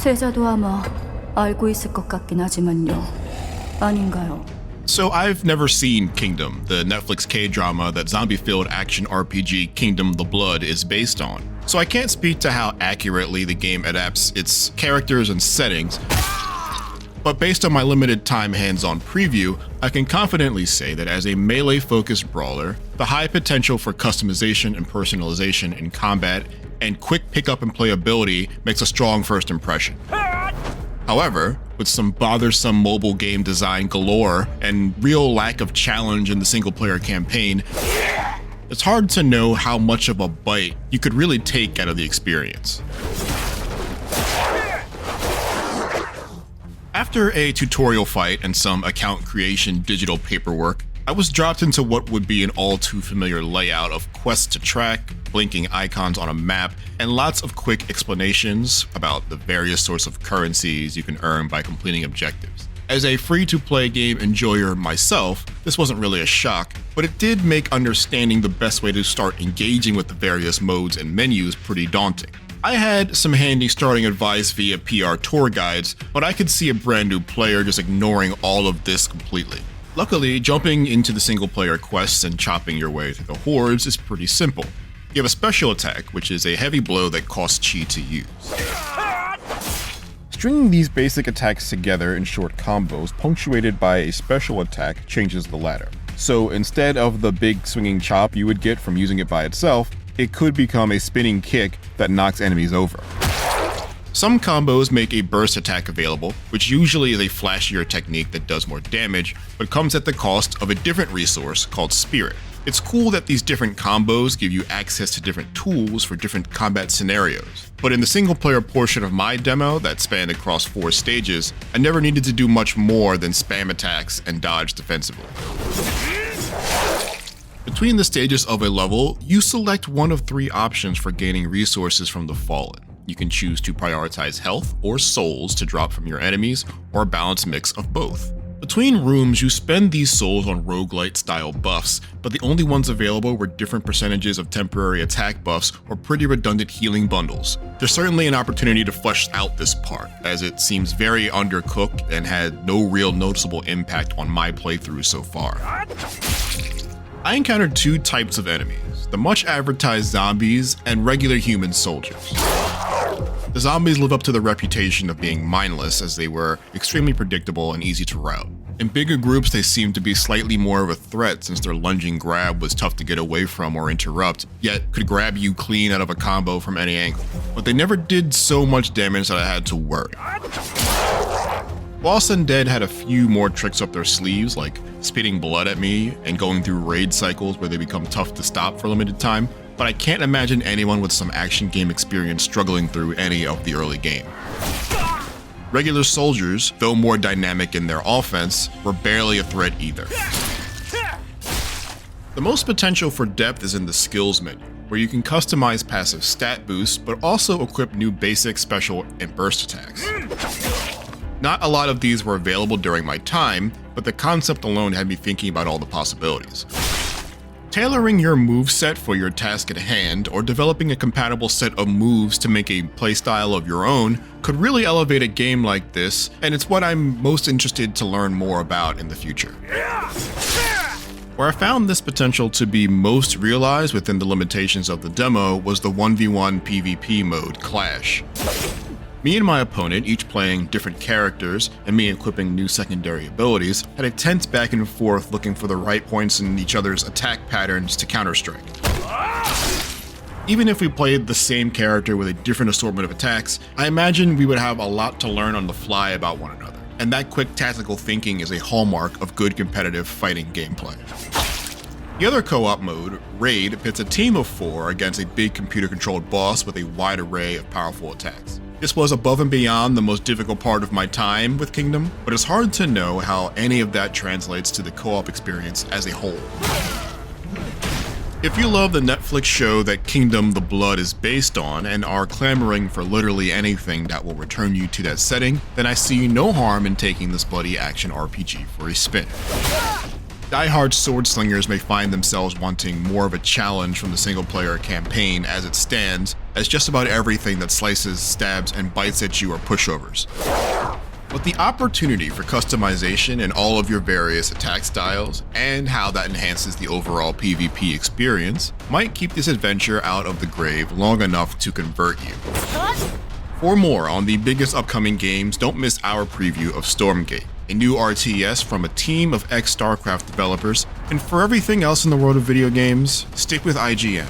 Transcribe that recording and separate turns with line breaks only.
세자도 아마 알고 있을 것 같긴 하지만요. 아닌가요?
So I've never seen Kingdom, the Netflix K-drama that zombie-filled action RPG Kingdom the Blood is based on. So I can't speak to how accurately the game adapts its characters and settings, but based on my limited time hands-on preview, I can confidently say that as a melee-focused brawler, the high potential for customization and personalization in combat and quick pickup and playability makes a strong first impression. However, with some bothersome mobile game design galore and real lack of challenge in the single-player campaign, it's hard to know how much of a bite you could really take out of the experience. After a tutorial fight and some account creation digital paperwork, I was dropped into what would be an all too familiar layout of quests to track, blinking icons on a map, and lots of quick explanations about the various sorts of currencies you can earn by completing objectives. As a free-to-play game enjoyer myself, this wasn't really a shock, but it did make understanding the best way to start engaging with the various modes and menus pretty daunting. I had some handy starting advice via PR tour guides, but I could see a brand new player just ignoring all of this completely. Luckily, jumping into the single-player quests and chopping your way through the hordes is pretty simple. You have a special attack, which is a heavy blow that costs chi to use. Stringing these basic attacks together in short combos punctuated by a special attack changes the ladder. So instead of the big swinging chop you would get from using it by itself, it could become a spinning kick that knocks enemies over. Some combos make a burst attack available, which usually is a flashier technique that does more damage, but comes at the cost of a different resource called Spirit. It's cool that these different combos give you access to different tools for different combat scenarios, but in the single-player portion of my demo that spanned across 4 stages, I never needed to do much more than spam attacks and dodge defensively. Between the stages of a level, you select one of 3 options for gaining resources from the Fallen. You can choose to prioritize health or souls to drop from your enemies, or a balanced mix of both. Between rooms, you spend these souls on roguelite-style buffs, but the only ones available were different percentages of temporary attack buffs or pretty redundant healing bundles. There's certainly an opportunity to flesh out this part, as it seems very undercooked and had no real noticeable impact on my playthrough so far. I encountered 2 types of enemies, the much advertised zombies and regular human soldiers. The zombies live up to the reputation of being mindless, as they were extremely predictable and easy to rout. In bigger groups, they seemed to be slightly more of a threat since their lunging grab was tough to get away from or interrupt, yet could grab you clean out of a combo from any angle. But they never did so much damage that I had to worry. Boss Undead had a few more tricks up their sleeves, like spitting blood at me and going through raid cycles where they become tough to stop for a limited time, but I can't imagine anyone with some action game experience struggling through any of the early game. Regular soldiers, though more dynamic in their offense, were barely a threat either. The most potential for depth is in the skills menu, where you can customize passive stat boosts, but also equip new basic, special, and burst attacks. Not a lot of these were available during my time, but the concept alone had me thinking about all the possibilities. Tailoring your moveset for your task at hand, or developing a compatible set of moves to make a playstyle of your own, could really elevate a game like this, and it's what I'm most interested to learn more about in the future. Where I found this potential to be most realized within the limitations of the demo was the 1v1 PvP mode, Clash. Me and my opponent, each playing different characters, and me equipping new secondary abilities, had a tense back and forth looking for the right points in each other's attack patterns to counter-strike. Even if we played the same character with a different assortment of attacks, I imagine we would have a lot to learn on the fly about one another, and that quick tactical thinking is a hallmark of good competitive fighting gameplay. The other co-op mode, Raid, pits a team of 4 against a big computer-controlled boss with a wide array of powerful attacks. This was above and beyond the most difficult part of my time with Kingdom, but it's hard to know how any of that translates to the co-op experience as a whole. If you love the Netflix show that Kingdom the Blood is based on and are clamoring for literally anything that will return you to that setting, then I see no harm in taking this bloody action RPG for a spin. Diehard sword-slingers may find themselves wanting more of a challenge from the single-player campaign as it stands, as just about everything that slices, stabs, and bites at you are pushovers. But the opportunity for customization in all of your various attack styles, and how that enhances the overall PvP experience, might keep this adventure out of the grave long enough to convert you. For more on the biggest upcoming games, don't miss our preview of Stormgate, a new RTS from a team of ex-StarCraft developers, and for everything else in the world of video games, stick with IGN.